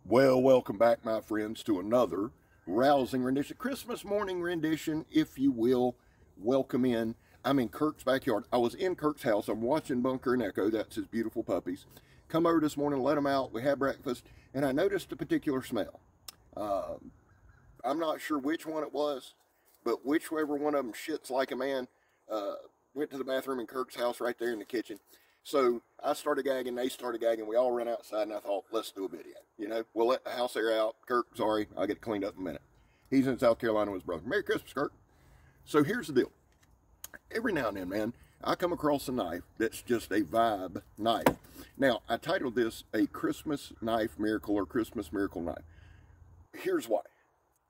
Well, welcome back, my friends, to another rousing rendition, Christmas morning rendition, if you will. Welcome in. I'm in Kirk's backyard. I was in Kirk's house. I'm watching Bunker and Echo. That's his beautiful puppies. Come over this morning, let them out. We had breakfast, and I noticed a particular smell. I'm not sure which one it was, but whichever one of them shits like a man, went to the bathroom in Kirk's house right there in the kitchen. So I started gagging, they started gagging, we all ran outside, and I thought, let's do a video. You know, we'll let the house air out. Kirk, sorry, I'll get it cleaned up in a minute. He's in South Carolina with his brother. Merry Christmas, Kirk. So here's the deal. Every now and then, man, I come across a knife that's just a vibe knife. Now, I titled this a Christmas Knife Miracle or Christmas Miracle Knife. Here's why.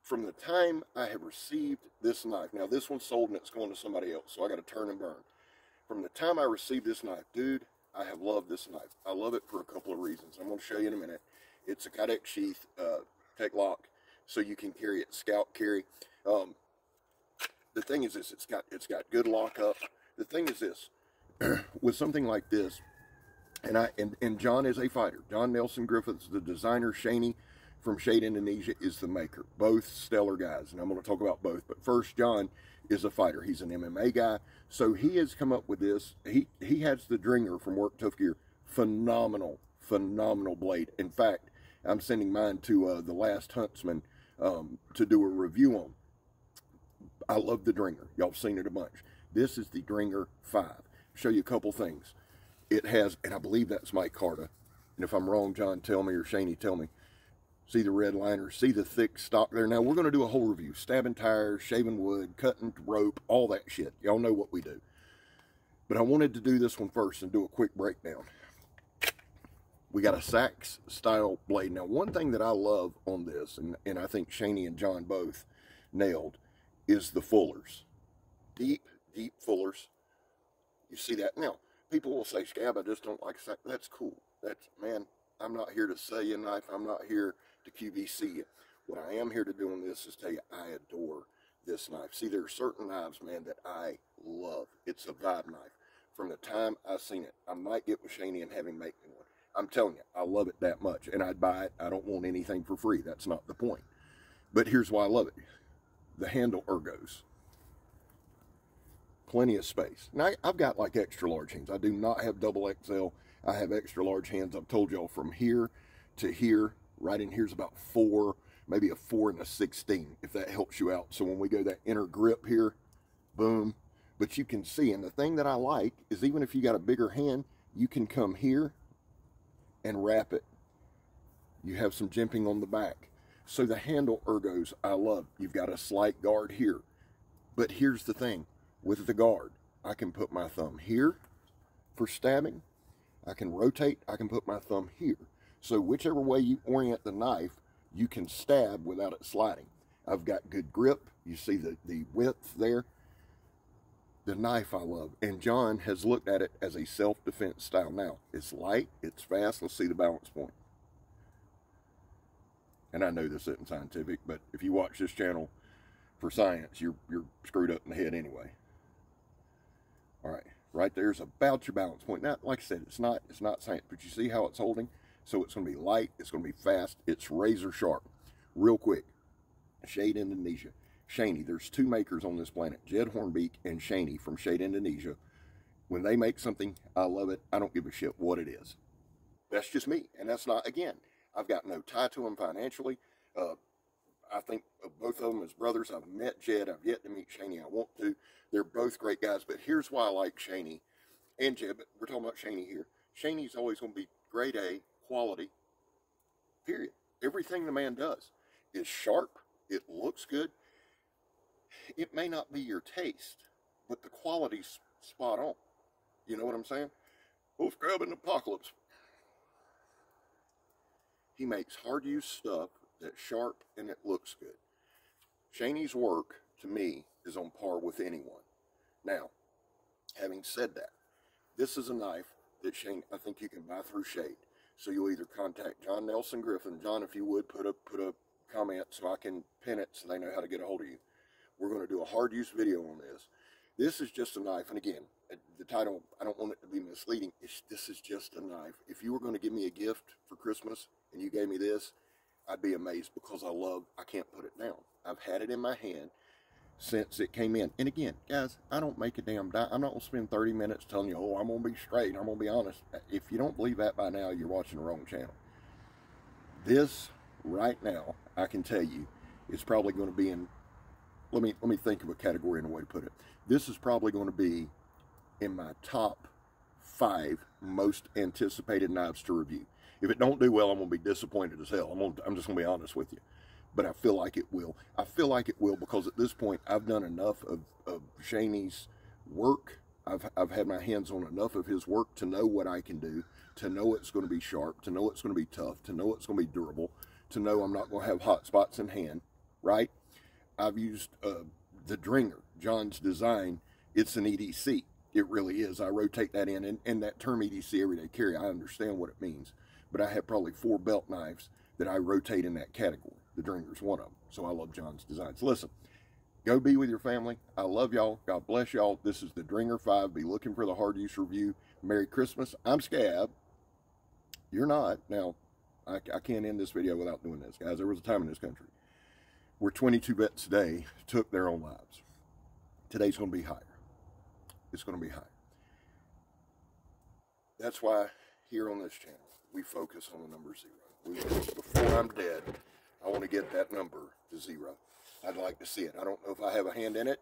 From the time I have received this knife, now this one's sold and it's going to somebody else, so I got to turn and burn. From the time I received this knife, dude, I have loved this knife. I love it for a couple of reasons. I'm going to show you in a minute. It's a Kydex sheath, tech lock, so you can carry it scout carry. The thing is this, it's got good lockup. The thing is this, with something like this, and John is a fighter. John Nelson Griffith is the designer. Shaney from Shaney, Indonesia is the maker. Both stellar guys, and I'm going to talk about both. But first, John is a fighter. He's an MMA guy, so he has come up with this. He has the DRENGNR from Work Tough Gear. Phenomenal blade. In fact, I'm sending mine to The Last Huntsman to do a review on. I love the DRENGNR. Y'all have seen it a bunch. This is the DRENGNR 5. Show you a couple things. It has, and I believe that's Mike Carter. And if I'm wrong, John, tell me, or Shaney, tell me. See the red liner, see the thick stock there. Now, we're going to do a whole review. Stabbing tires, shaving wood, cutting rope, all that shit. Y'all know what we do. But I wanted to do this one first and do a quick breakdown. We got a Sachs style blade. Now, one thing that I love on this, and I think Shaney and John both nailed, is the fullers. Deep fullers. You see that? Now, people will say, Scab, I just don't like Sachs. That's cool. That's, man, I'm not here to sell you a knife. I'm not here to QVC you. What I am here to do on this is tell you I adore this knife. See, there are certain knives, man, that I love. It's a vibe knife. From the time I've seen it, I might get with Shaney and have him make me one. I'm telling you, I love it that much. And I'd buy it. I don't want anything for free. That's not the point. But here's why I love it. The handle ergos. Plenty of space. Now, I've got like extra large hands. I do not have double XL. I have extra large hands. I've told y'all from here to here, right in here's about 4, maybe a 4 and a 16, if that helps you out. So when we go that inner grip here, boom. But you can see, and the thing that I like is even if you got a bigger hand, you can come here and wrap it. You have some jimping on the back. So the handle ergos, I love. You've got a slight guard here. But here's the thing. With the guard, I can put my thumb here for stabbing. I can rotate, I can put my thumb here. So whichever way you orient the knife, you can stab without it sliding. I've got good grip. You see the width there. The knife I love. And John has looked at it as a self-defense style. Now, it's light, it's fast. Let's see the balance point. And I know this isn't scientific, but if you watch this channel for science, you're screwed up in the head anyway. All right. Right there's about your balance point. Now, like I said, it's not science, but you see how it's holding? So it's going to be light, it's going to be fast, it's razor sharp. Real quick, Shade Indonesia. Shaney, there's 2 makers on this planet, Jed Hornbeak and Shaney from Shade Indonesia. When they make something, I love it. I don't give a shit what it is. That's just me, and that's not, again, I've got no tie to them financially. I think both of them as brothers. I've met Jed. I've yet to meet Shaney. I want to. They're both great guys. But here's why I like Shaney and Jed. But we're talking about Shaney here. Shaney's always going to be grade A, quality, period. Everything the man does is sharp. It looks good. It may not be your taste, but the quality's spot on. You know what I'm saying? Wolf Grub and Apocalypse. He makes hard-use stuff that's sharp and it looks good. Shaney's work, to me, is on par with anyone. Now, having said that, this is a knife that Shaney, I think you can buy through Shade. So you'll either contact John Nelson Griffith. John, if you would, put a comment so I can pin it so they know how to get a hold of you. We're going to do a hard-use video on this. This is just a knife, and again, the title, I don't want it to be misleading. This is just a knife. If you were going to give me a gift for Christmas and you gave me this, I'd be amazed because I can't put it down. I've had it in my hand since it came in. And again, guys, I don't make a damn dime. I'm not going to spend 30 minutes telling you, oh, I'm going to be straight, I'm going to be honest. If you don't believe that by now, you're watching the wrong channel. This, right now, I can tell you, is probably going to be in, let me think of a category and a way to put it. This is probably going to be in my top 5 most anticipated knives to review. If it don't do well, I'm going to be disappointed as hell. I'm just going to be honest with you. But I feel like it will. I feel like it will because at this point, I've done enough of Shaney's work. I've had my hands on enough of his work to know what I can do, to know it's going to be sharp, to know it's going to be tough, to know it's going to be durable, to know I'm not going to have hot spots in hand, right? I've used the DRENGNR, John's design. It's an EDC. It really is. I rotate that in, and that term EDC, everyday carry, I understand what it means. But I have probably 4 belt knives that I rotate in that category. The DRENGNR's one of them. So I love John's designs. Listen, go be with your family. I love y'all. God bless y'all. This is the DRENGNR 5. Be looking for the hard use review. Merry Christmas. I'm Scab. You're not. Now, I can't end this video without doing this, guys. There was a time in this country where 22 vets today took their own lives. Today's going to be higher. It's going to be higher. That's why here on this channel, we focus on the number 0. Before I'm dead, I want to get that number to 0. I'd like to see it. I don't know if I have a hand in it.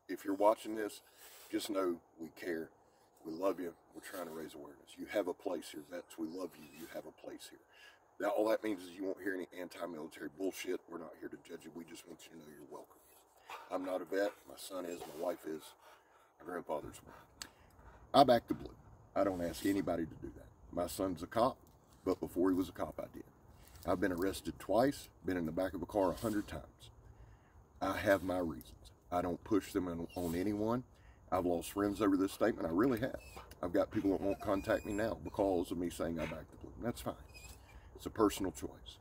If you're watching this, just know we care. We love you. We're trying to raise awareness. You have a place here, vets. We love you. You have a place here. Now, all that means is you won't hear any anti-military bullshit. We're not here to judge you. We just want you to know you're welcome. I'm not a vet. My son is. My wife is. My grandfather's one. I back the blue. I don't ask anybody to do that. My son's a cop, but before he was a cop, I did. I've been arrested twice, been in the back of a car 100 times. I have my reasons. I don't push them on anyone. I've lost friends over this statement. I really have. I've got people that won't contact me now because of me saying I back the blue. That's fine. It's a personal choice.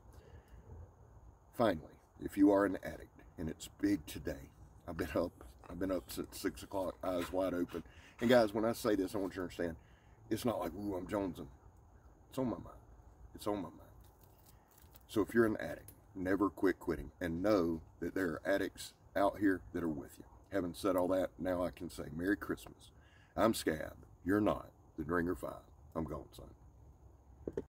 Finally, if you are an addict, and it's big today, I've been up since 6 o'clock, eyes wide open. And guys, when I say this, I want you to understand, it's not like, ooh, I'm jonesing. It's on my mind. It's on my mind. So if you're an addict, never quit quitting, and know that there are addicts out here that are with you. Having said all that, now I can say Merry Christmas. I'm Scab. You're not. The DRENGNR 5. I'm gone, son.